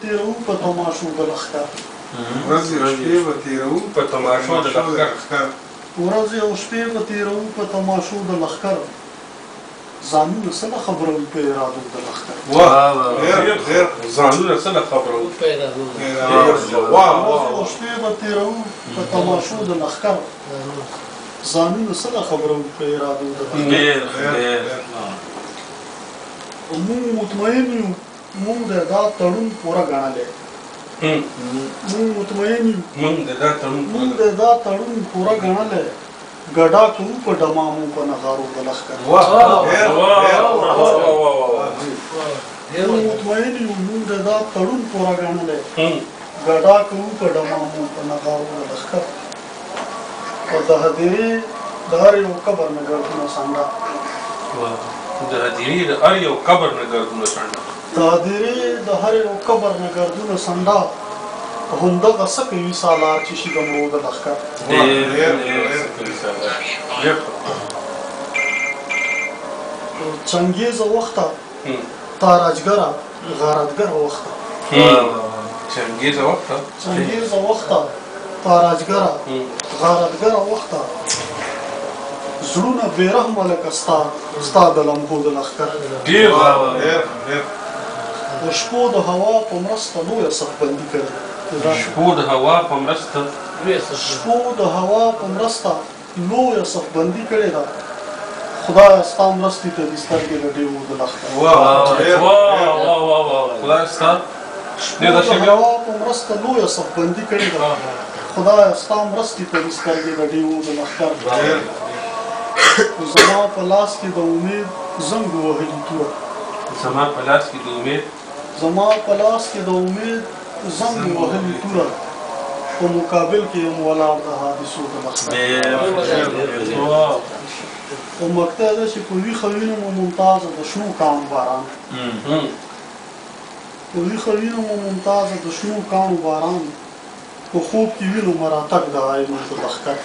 تیرو په تماشو د لښکر ورځې او شپې به تېروو په تماشو د لښکر ورځې او شپې به تیرو په تماشو د لښکر ځانونه څه له خبره وي په ارادو د لښکر ډېر ځانونه څه له خبره وي ورځې او شپې به تیرو په تماشو د لښکر ځانونه څه له خبره وي په ارادو د لښکر موږ مطمئن یو موږ د دا تړون پوره ګڼلی موږ مطمئن یو موږ د دا تړون پوره ګڼلی ګډا کوو په ډمامو په نغارو د لښکر موږ مطمئن یو موږ د دا تړون پوره ګڼلی ګډا کوو په ډمامو په نغارو د لښکر او د هدیرې د هر یو قبر نه ګردونه سنډه د هدیرې د هر یو قبر نه ګردونه سنډه د هدیرې د هر یو قبر نه ګردونه سنډه همدغه څه کوي سالار چې شي د مړو د لښکر چنګیزه وخته تاراجګره غارتګره وخته چنګیزه وخته تاراجګره غارتګره وخته زړونه بېرحمه لکه ستا د لمحو د لښکر د شپو د هوا په مرسته لویه صفبندي کړې شپو د هوا په مرسته لویه صفبندي کړې ده خدایه ستا مرستې ته دې سترګې له ډېوو د لښکر شپو د هوا په مرسته لویه صفبندي کړې ده خدایه ستا مرستې ته دې سترګې له ډېوو د لښکر زما په لاس کې د امید زنګ وهلي توره زما په لاس کې د امید زنګ وهلي توره په مقابل کې یم ولاړ د حادثو د لښکر په مقطع ده چې په ویښه وینو مو ممتازه د شنو کاڼو باران په خوب کې وینو مراتب د عینو د لښکر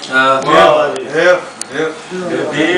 ډېر